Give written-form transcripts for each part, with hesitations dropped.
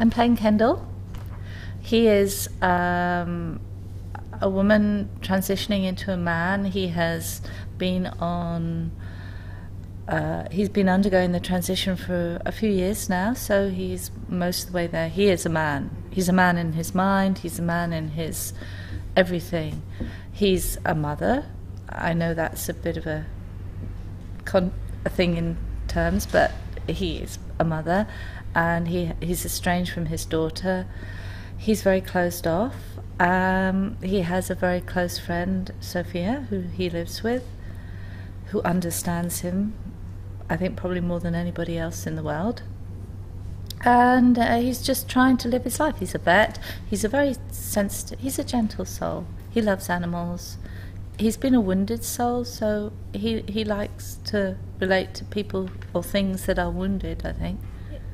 I'm playing Kendall. He is a woman transitioning into a man. He has been on. He's been undergoing the transition for a few years now, so he's most of the way there. He is a man. He's a man in his mind. He's a man in his everything. He's a mother. I know that's a bit of a thing in terms, but he is a mother, and he's estranged from his daughter. He's very closed off. He has a very close friend, Sophia, who he lives with, who understands him, I think probably more than anybody else in the world. And he's just trying to live his life. He's a vet. He's a very sensitive, he's a gentle soul. He loves animals. He's been a wounded soul, so he likes to relate to people or things that are wounded, I think.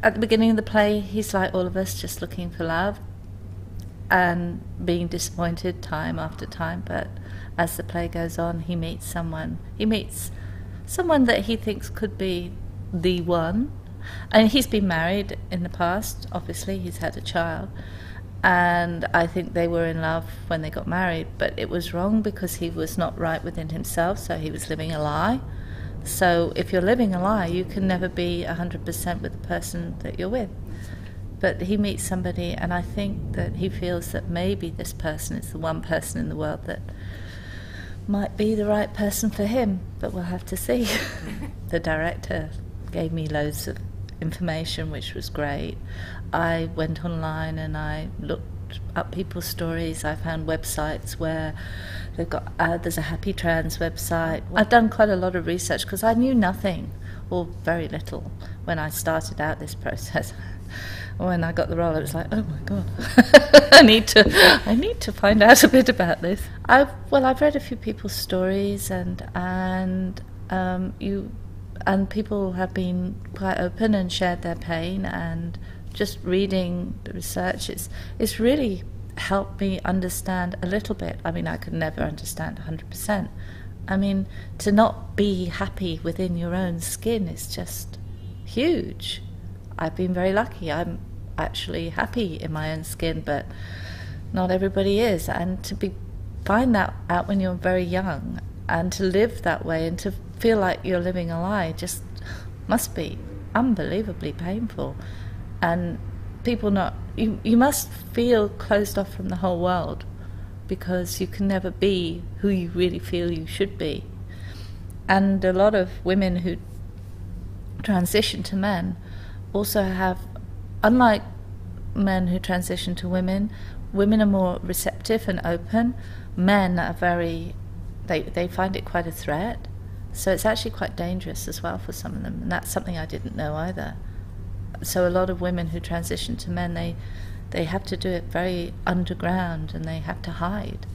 At the beginning of the play, he's like all of us, just looking for love and being disappointed time after time. But as the play goes on, he meets someone. He meets someone that he thinks could be the one. And he's been married in the past, obviously. He's had a child. And I think they were in love when they got married, but it was wrong because he was not right within himself, so he was living a lie. So if you're living a lie, you can never be 100% with the person that you're with. But he meets somebody, and I think that he feels that maybe this person is the one person in the world that might be the right person for him, but we'll have to see. The director gave me loads of information, which was great. I went online and I looked up people's stories. I found websites where they've got there's a happy trans website. I've done quite a lot of research because I knew nothing or very little when I started out this process. When I got the role, it was like, oh my god, I need to find out a bit about this. I've read a few people's stories, and people have been quite open and shared their pain, and just reading the research, it's really helped me understand a little bit. I mean, I could never understand 100%. I mean, to not be happy within your own skin is just huge. I've been very lucky. I'm actually happy in my own skin, but not everybody is. And to find that out when you're very young, and to live that way, and to feel like you're living a lie, just must be unbelievably painful. And people you must feel closed off from the whole world, because you can never be who you really feel you should be. And a lot of women who transition to men also have, unlike men who transition to women are more receptive and open. Men are they find it quite a threat. So it's actually quite dangerous as well for some of them, and that's something I didn't know either. So a lot of women who transition to men, they have to do it very underground, and they have to hide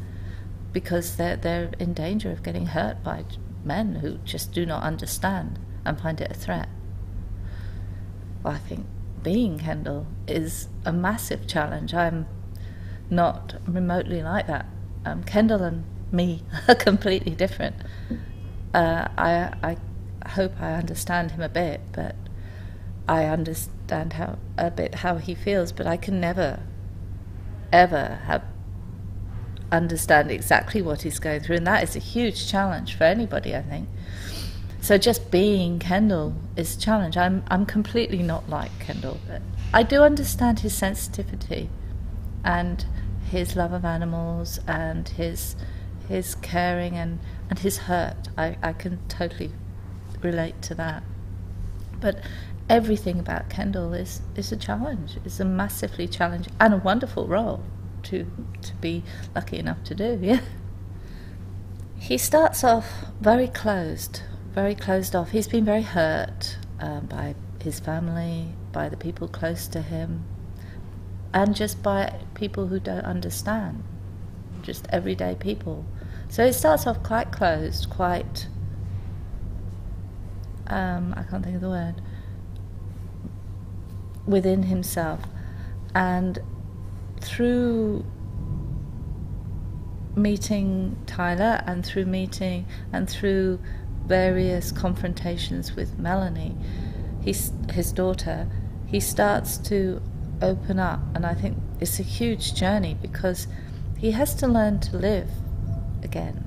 because they're in danger of getting hurt by men who just do not understand and find it a threat. Well, I think being Kendall is a massive challenge. I'm not remotely like that. Kendall and me are completely different. I hope I understand him a bit, but I understand how he feels, but I can never, ever understand exactly what he's going through, and that is a huge challenge for anybody, I think. So just being Kendall is a challenge. I'm completely not like Kendall, but I do understand his sensitivity and his love of animals and his caring and his hurt. I can totally relate to that. But everything about Kendall is a challenge. It's a massively challenging and a wonderful role to be lucky enough to do, yeah. He starts off very closed off. He's been very hurt by his family, by the people close to him, and just by people who don't understand, just everyday people. So he starts off quite closed, quite, I can't think of the word, within himself. And through meeting Tyler and through various confrontations with Melanie, his daughter, he starts to open up, and I think it's a huge journey because he has to learn to live again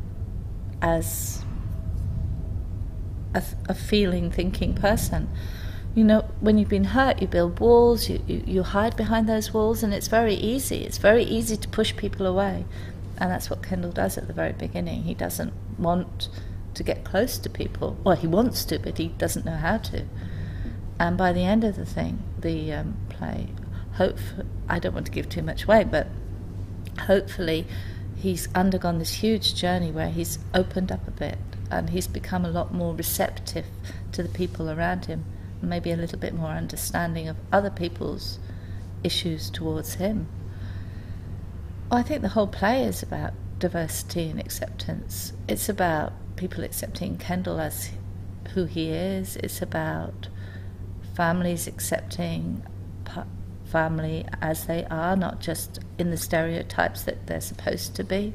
as a feeling, thinking person. You know, when you've been hurt, you build walls, you hide behind those walls, and it's very easy. It's very easy to push people away. And that's what Kendall does at the very beginning. He doesn't want to get close to people. Well, he wants to, but he doesn't know how to. And by the end of the play, I don't want to give too much away, but hopefully he's undergone this huge journey where he's opened up a bit and he's become a lot more receptive to the people around him, and maybe a little bit more understanding of other people's issues towards him. Well, I think the whole play is about diversity and acceptance. It's about people accepting Kendall as who he is. It's about families accepting family as they are, not just in the stereotypes that they're supposed to be.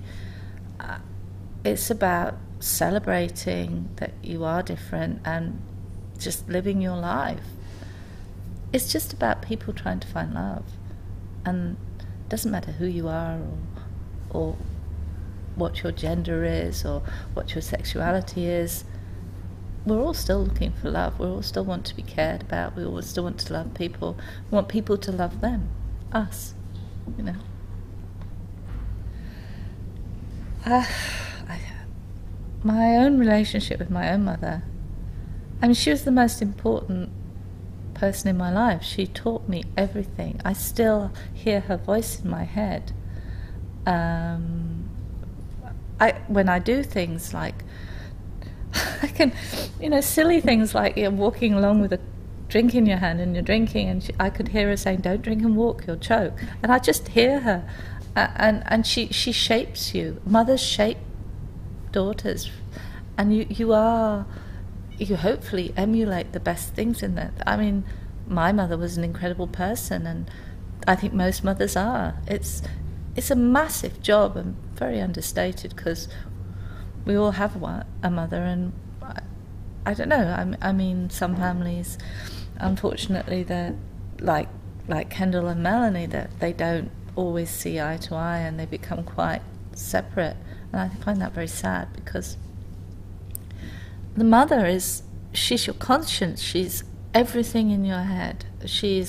It's about celebrating that you are different and just living your life. It's just about people trying to find love, and it doesn't matter who you are or what your gender is or what your sexuality is. We're all still looking for love. We all still want to be cared about. We all still want to love people. We want people to love them, us, you know. My own relationship with my own mother, I mean, she was the most important person in my life. She taught me everything. I still hear her voice in my head. When I do things like, I can, you know, silly things like you're walking along with a drink in your hand and you're drinking, and I could hear her saying, "Don't drink and walk, you'll choke." And I just hear her. And she shapes you. Mothers shape daughters, and you hopefully emulate the best things in that. I mean, my mother was an incredible person, and I think most mothers are. It's a massive job and very understated because we all have a mother, and I don't know. I mean, some families, unfortunately, they're like Kendall and Melanie, that they don't always see eye to eye, and they become quite separate. And I find that very sad because the mother she's your conscience. She's everything in your head. She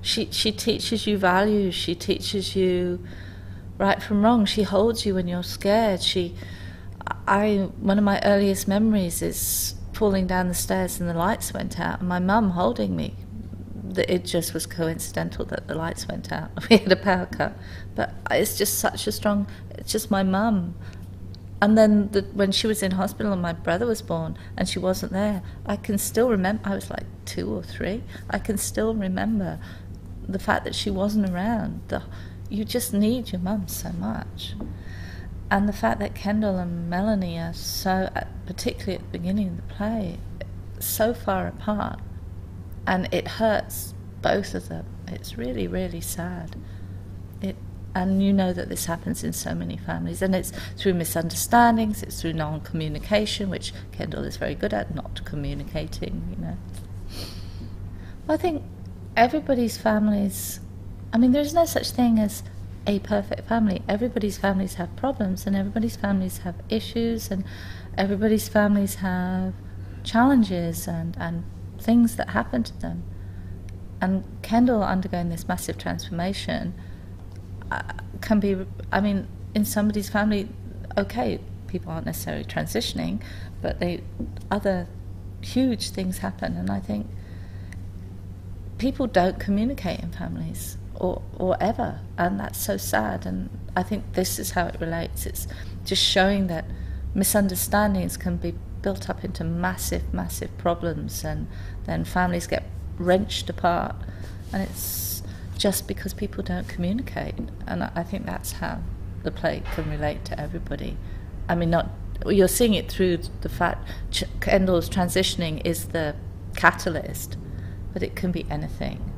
teaches you values. She teaches you right from wrong. She holds you when you're scared. One of my earliest memories is falling down the stairs and the lights went out, and my mum holding me. It just was coincidental that the lights went out. We had a power cut, but it's just such a strong. It's just my mum. And then when she was in hospital and my brother was born and she wasn't there, I can still remember. I was like 2 or 3. I can still remember the fact that she wasn't around. You just need your mum so much. And the fact that Kendall and Melanie are so, particularly at the beginning of the play, so far apart, and it hurts both of them. It's really, really sad. And you know that this happens in so many families, and it's through misunderstandings, it's through non-communication, which Kendall is very good at, not communicating, you know. Well, I think everybody's families, I mean, there's no such thing as a perfect family. Everybody's families have problems, and everybody's families have issues, and everybody's families have challenges and things that happen to them. And Kendall undergoing this massive transformation can be, I mean, in somebody's family, okay, people aren't necessarily transitioning, but other huge things happen. And I think people don't communicate in families or ever, and that's so sad. And I think this is how it relates. It's just showing that misunderstandings can be built up into massive, massive problems, and then families get wrenched apart, and it's just because people don't communicate. And I think that's how the play can relate to everybody. I mean, you're seeing it through the fact Kendall's transitioning is the catalyst, but it can be anything.